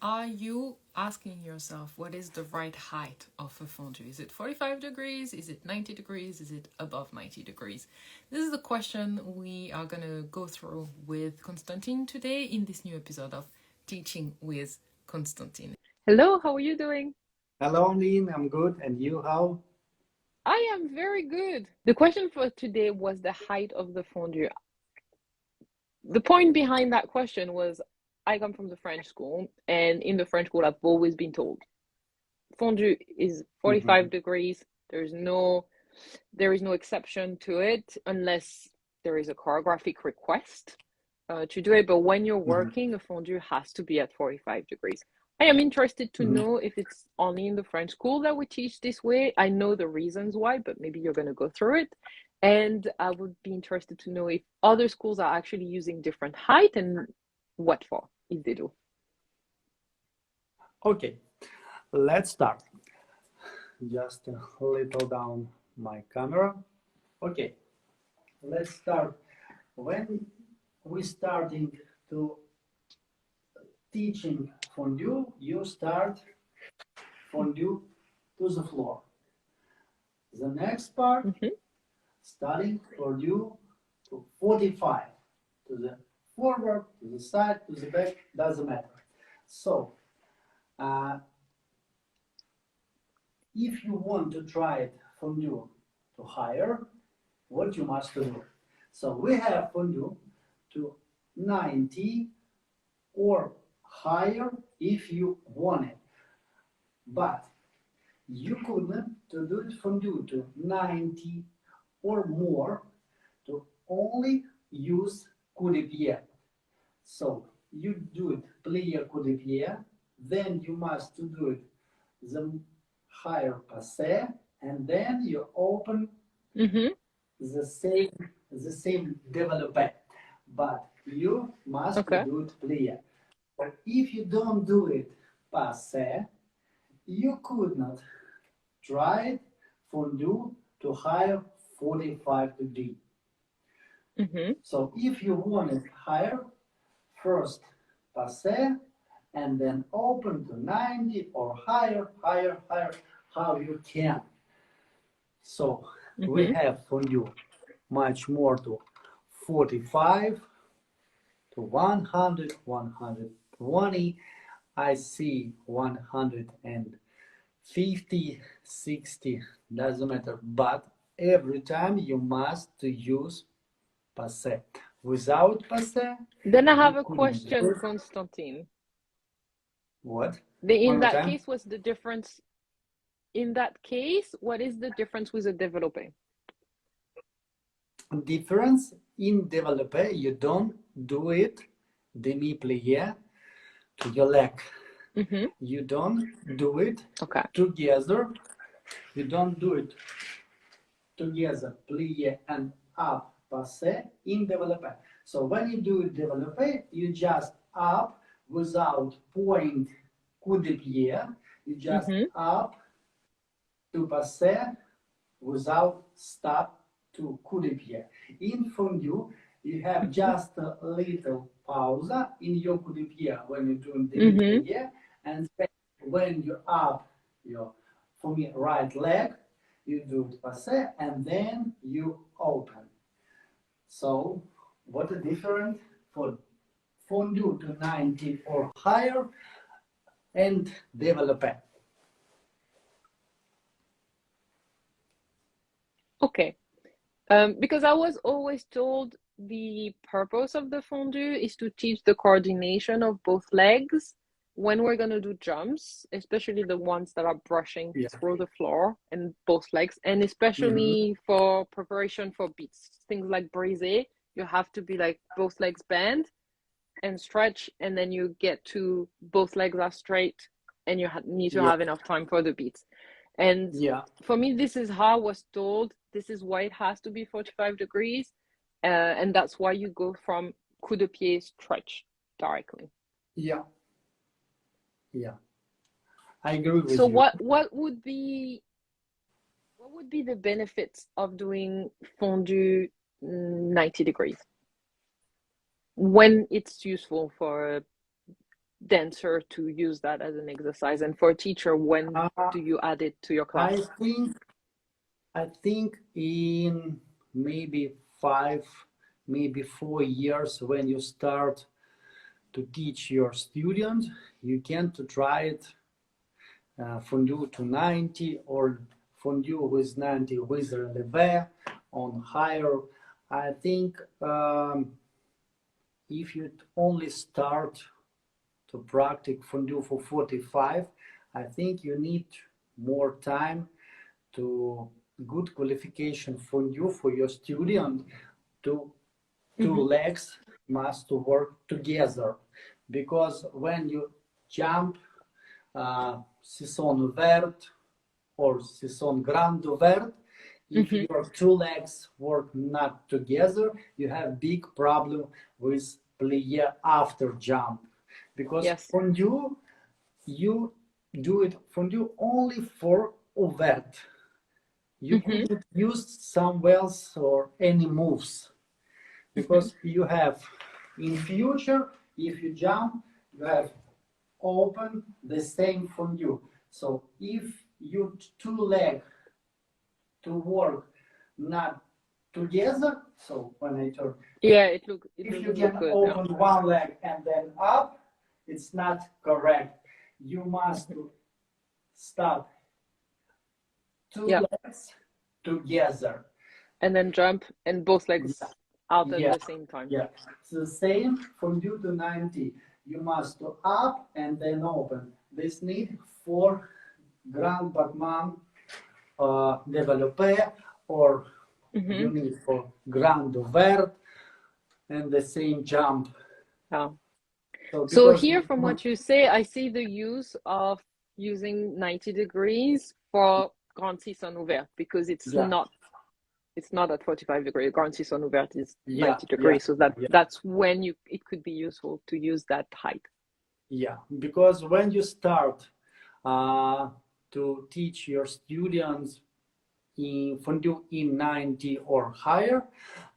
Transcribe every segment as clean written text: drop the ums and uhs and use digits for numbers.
Are you asking yourself what is the right height of a fondue? Is it 45 degrees? Is it 90 degrees? Is it above 90 degrees? This is the question we are going to go through with Konstantin today in this new episode of Teaching with Konstantin. Hello, how are you doing? Hello, Lynn. I'm good. And you, how? I am very good. The question for today was the height of the fondue. The point behind that question was I come from the French school, and in the French school, I've always been told fondue is 45 degrees. There is no exception to it unless there is a choreographic request to do it. But when you're working, a fondue has to be at 45 degrees. I am interested to know if it's only in the French school that we teach this way. I know the reasons why, but maybe you're going to go through it. And I would be interested to know if other schools are actually using different height and what for, if they do. Okay, let's start. Just a little down my camera. Okay, let's start. When we starting to teaching fondue, you start fondue to the floor. The next part, starting fondue to 45, to the forward, to the side, to the back, doesn't matter. So, if you want to try it fondue to higher, what you must do? So we have fondue to 90 or higher if you want it. But you couldn't to do it fondue to 90 or more to only use coup de pied. So you do it plié coup de pied, then you must do it the higher passé, and then you open the same développé. But you must do it plié. But if you don't do it passé, you could not try it fondue to higher 45 degrees. So if you want it higher, first passé, and then open to 90 or higher, how you can. So we have fondue much more to 45, to 100, 120. I see 150, 60, doesn't matter. But every time you must use passé. Without passé. Then I have a question, Konstantin. What? In that case, what's the difference? In that case, what is the difference with a développé? Difference in développé, you don't do it demi-plié to your leg. You don't do it together. You don't do it together, plié and up, passé in développé. So when you do it développé, you just up without point coup de pied. You just up to passé without stop to coup de pied. In fondue, you have just a little pause in your coup de pied when you're doing demi-plié, and when you up your, for me, right leg, you do it passé, and then you open. So, what a difference for fondue to 90 or higher and développé. Okay. Because I was always told the purpose of the fondue is to teach the coordination of both legs when we're going to do jumps, especially the ones that are brushing through the floor and both legs, and especially for preparation for beats. Things like brisé, you have to be like both legs bend and stretch, and then you get to both legs are straight, and you need to have enough time for the beats. And for me, this is how I was told. This is why it has to be 45 degrees. And that's why you go from coup de pied stretch directly. Yeah. I agree with you. So what would be the benefits of doing fondue 90 degrees when it's useful for dancer to use that as an exercise? And for a teacher, when do you add it to your class? I think in maybe 5, maybe 4 years, when you start to teach your students, you can to try it Fondu to 90 or Fondu with 90 with relevé on higher. I think if you only start to practice Fondu for 45, I think you need more time to good qualification Fondu for your student to two legs must work together, because when you jump sisson ouvert or sisson grand ouvert, if your two legs work not together, you have big problem with plie after jump, because Fondu you do it Fondu only for ouvert. You couldn't use some wells or any moves, because you have in future, if you jump, you have open the same Fondu. So if you two leg to work not together, so when I turn, if you can open one leg and then up, it's not correct. You must start two legs together and then jump and both legs out at the same time. Yeah, it's the same from due to 90. You must go up and then open. This need for grand battement développé, or you need for grand ouvert and the same jump. So here, from what you say, I see the use of using 90 degrees for grand sisson ouvert, because it's not at 45 degrees. Grand sisson ouvert is 90 degrees, so that's when it could be useful to use that height. Yeah, because when you start to teach your students in Fondu in 90 or higher,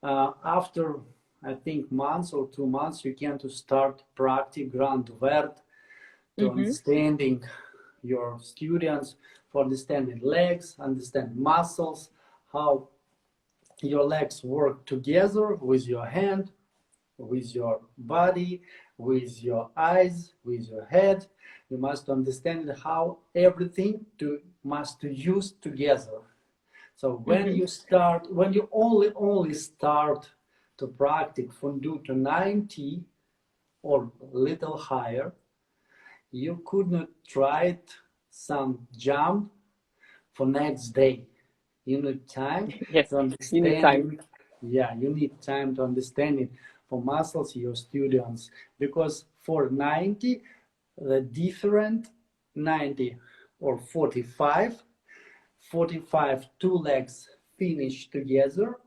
after I think months or 2 months, you can to start practice grand ouvert, to understanding your students, for understanding legs, understand muscles, how your legs work together with your hand, with your body, with your eyes, with your head. You must understand how everything must use together. So when you start, when you only start to practice Fondu to 90 or little higher, you could not try some jump for next day. You need time to understand. You need time. Yeah, you need time to understand it for muscles, your students, because for 90, the different 90 or 45, 2 legs finish together,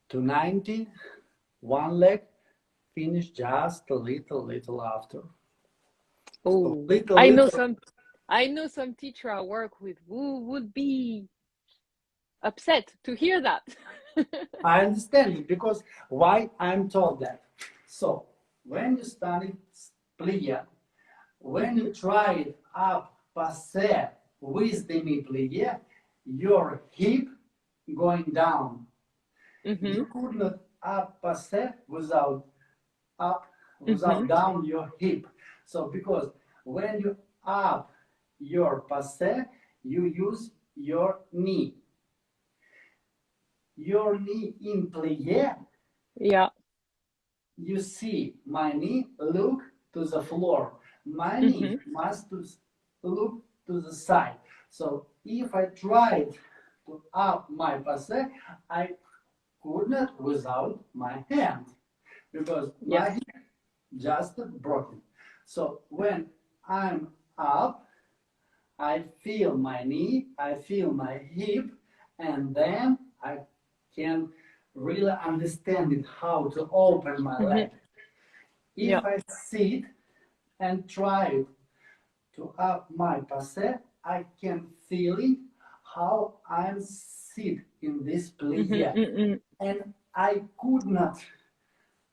to 90, 1 leg finish just a little after. Oh, so I know some teacher I work with who would be upset to hear that. I understand it, because why I'm told that. So when you study plie, when you try it up passé with demi plie, your hip going down. You could not up passé without down your hip. So because when you up your passé, you use your knee. Your knee in plie. Yeah. You see my knee look to the floor. My knee must look to the side. So if I tried to up my passé, I could not without my hand, because my hip just broken. So when I'm up, I feel my knee, I feel my hip, and then I can really understand it, how to open my leg. If I sit and try to up my passé, I can feel it, how I'm sit in this plie. And I could not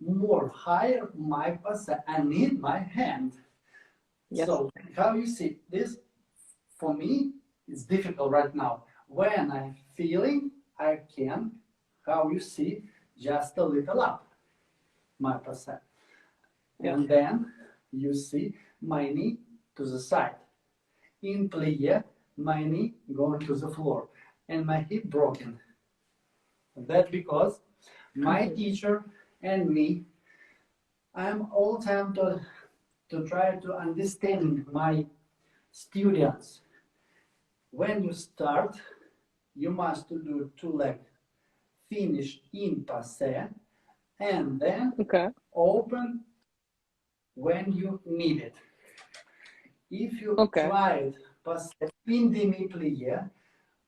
more higher my passé. I need my hand. Yes. So how you see this, for me, it's difficult right now. When I'm feeling, I can, how you see, just a little up my percent. Yes. And then you see my knee to the side. In plie, my knee going to the floor and my hip broken. That's because my teacher and me, I'm all time to try to understand my students. When you start, you must do two leg, finish in passe, and then Okay. open when you need it. If you Okay. tried passe in demi plie,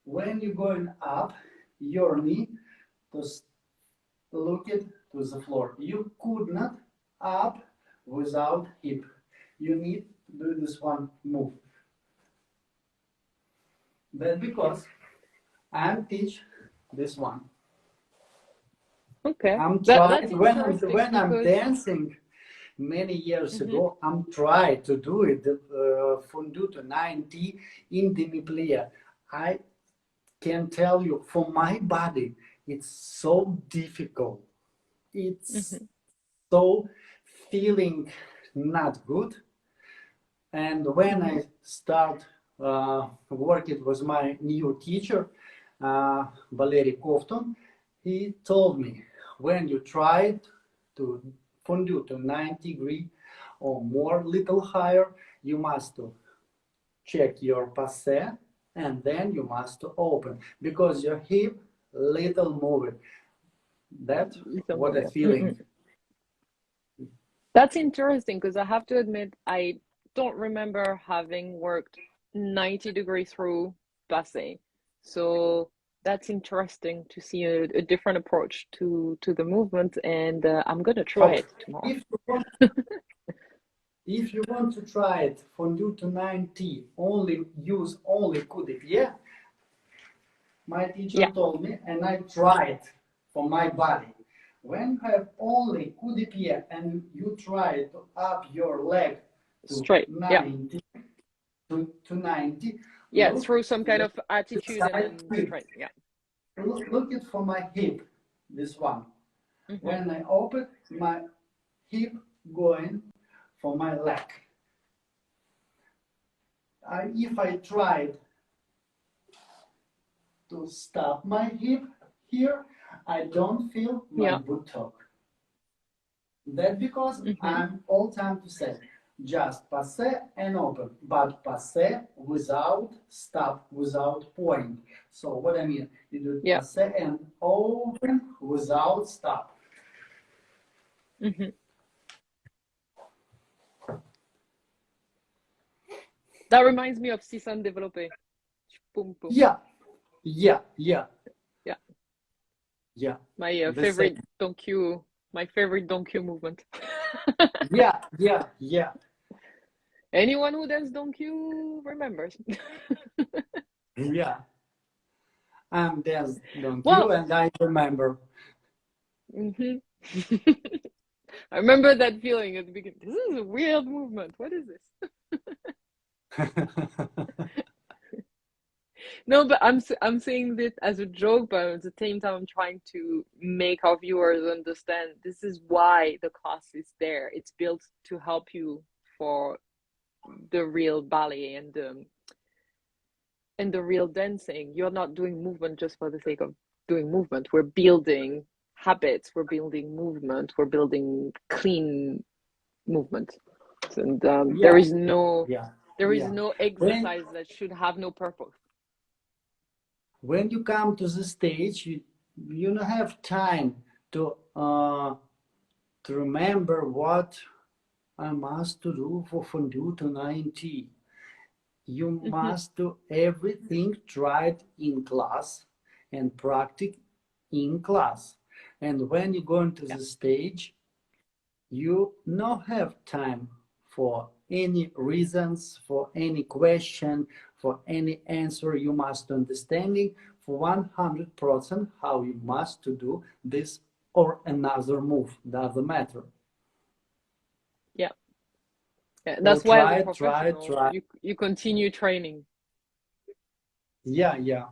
when you're going up, your knee to look it to the floor. You could not up without hip. You need to do this one move. That's because I'm teach this one. Okay. I'm That's trying interesting when I'm because dancing many years ago. I'm trying to do it fondu to 90 in demi plie. I can tell you, for my body, it's so difficult. It's so feeling not good. And when I start working with my new teacher, Ballet, he told me, when you try to fondue to 90 degree or more, little higher, you must check your passe and then you must open because your hip little move it. That's what I'm feeling. That's interesting because I have to admit I don't remember having worked 90 degrees through Basset. So that's interesting to see a different approach to the movement, and I'm gonna try it tomorrow. If you want to try it fondue to 90, only use only coup de pied, my teacher told me, and I tried for my body. When you have only coup de pied and you try to up your leg to straight 90, to 90, through some kind of attitude and then straight. Look it for my hip, this one. When I open, my hip going for my leg. If I tried to stop my hip here, I don't feel my buttock. That's because I'm all time to say, just passe and open, but passe without stop, without point. So what I mean, you do passe and open without stop. That reminds me of Sisson Développé. Boom, boom. Yeah. My favorite donkey, my favorite donkey movement. Yeah. Anyone who does donkey remembers. Yeah. I'm there's donkey and I remember. I remember that feeling at the beginning. This is a weird movement. What is this? No, but I'm saying this as a joke, but at the same time, I'm trying to make our viewers understand this is why the class is there. It's built to help you for the real ballet and the real dancing. You're not doing movement just for the sake of doing movement. We're building habits. We're building movement. We're building clean movement, and there is no exercise that should have no purpose. When you come to the stage, you don't have time to remember what I must do for fondue to 90. You must do everything tried in class and practice in class. And when you go into the stage, you don't have time for any reasons, for any question, for any answer. You must understanding for 100% how you must to do this or another move, doesn't matter. Yeah, that's So why as a try. professional, you continue training. Yeah.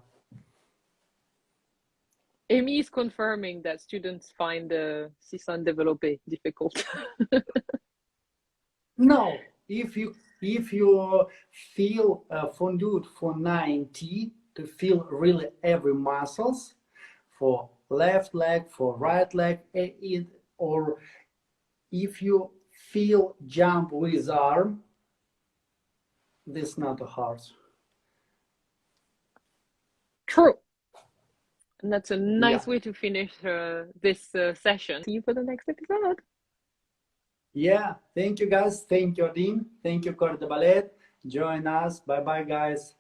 Amy is confirming that students find the Cisan développé difficult. No, if you feel Fondu for 90 to feel really every muscles for left leg, for right leg, or if you feel jump with arm, this is not hard. True. And that's a nice Yeah. way to finish this session. See you for the next episode. Yeah. Thank you, guys. Thank you, Dean. Thank you, Corps de Ballet. Join us. Bye bye, guys.